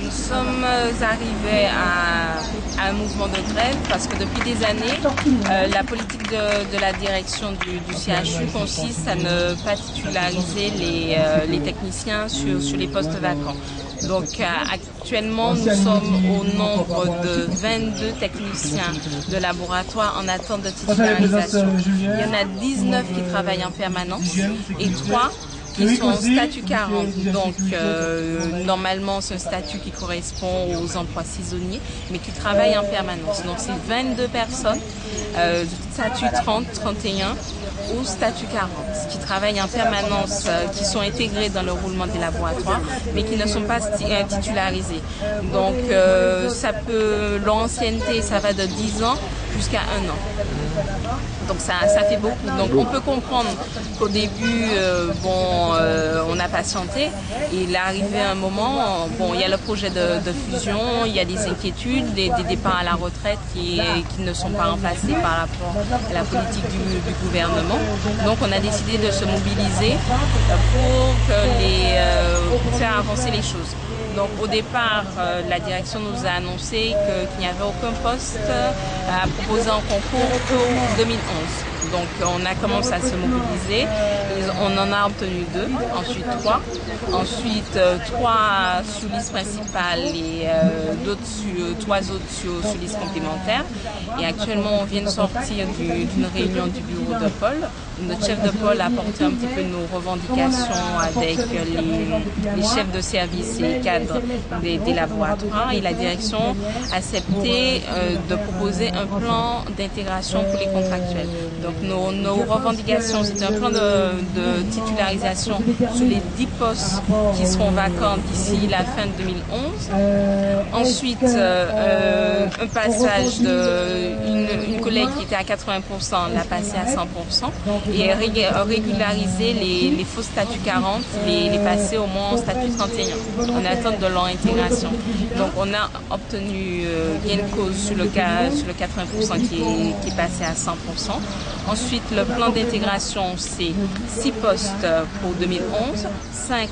Nous sommes arrivés à un mouvement de grève parce que depuis des années, la politique de la direction du CHU consiste à ne pas titulariser les techniciens sur les postes vacants. Donc actuellement, nous sommes au nombre de 22 techniciens de laboratoire en attente de titularisation. Il y en a 19 qui travaillent en permanence et 3 qui sont en statut 40. Donc normalement c'est un statut qui correspond aux emplois saisonniers mais qui travaillent en permanence. Donc c'est 22 personnes statut 30, 31 ou statut 40 qui travaillent en permanence, qui sont intégrés dans le roulement des laboratoires mais qui ne sont pas titularisés. Donc leur ancienneté ça va de 10 ans jusqu'à 1 an. Donc ça fait beaucoup. Donc on peut comprendre qu'au début, on a patienté et il est arrivé un moment, il y a le projet de fusion, il y a des inquiétudes, des départs à la retraite qui ne sont pas remplacés par rapport à la politique du gouvernement. Donc on a décidé de se mobiliser pour faire avancer les choses. Donc au départ, la direction nous a annoncé qu'il n'y avait aucun poste à proposer en concours pour 2011. Donc on a commencé à se mobiliser, on en a obtenu 2, ensuite 3, ensuite 3 sur liste principale et 3 autres sur liste complémentaire. Et actuellement on vient de sortir d'une réunion du bureau de Paul. Notre chef de pôle a apporté un petit peu nos revendications avec les chefs de service et les cadres des laboratoires et la direction a accepté de proposer un plan d'intégration pour les contractuels. Donc nos revendications, c'est un plan de titularisation sur les 10 postes qui seront vacants d'ici la fin de 2011. Ensuite, un passage une collègue qui était à 80% l'a passé à 100%. Et régulariser les faux statuts 40, les passer au moins en statut 31, en attente de leur intégration. Donc on a obtenu gain de cause sur le 80% qui est passé à 100%. Ensuite, le plan d'intégration, c'est 6 postes pour 2011, 5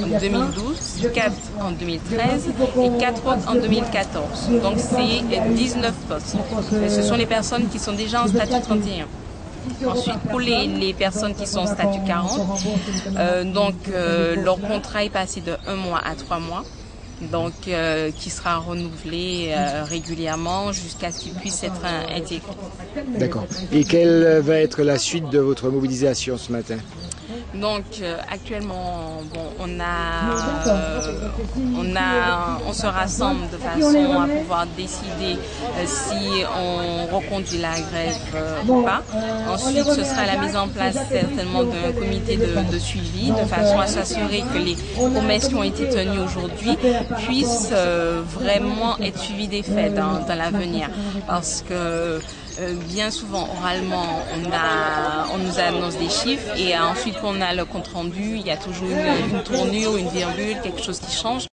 en 2012, 4 en 2013 et 4 autres en 2014. Donc c'est 19 postes. Et ce sont les personnes qui sont déjà en statut 31. Ensuite, pour les personnes qui sont en statut 40, leur contrat est passé de 1 mois à 3 mois, donc qui sera renouvelé régulièrement jusqu'à ce qu'il puisse être intégré. D'accord. Et quelle va être la suite de votre mobilisation ce matin ? Donc actuellement, on se rassemble de façon à pouvoir décider si on reconduit la grève ou pas. Ensuite, ce sera la mise en place certainement d'un comité de suivi de façon à s'assurer que les promesses qui ont été tenues aujourd'hui puissent vraiment être suivies des faits dans l'avenir. Parce que bien souvent, oralement, on nous annonce des chiffres et ensuite, quand on a le compte rendu, il y a toujours une tournure, une virgule, quelque chose qui change.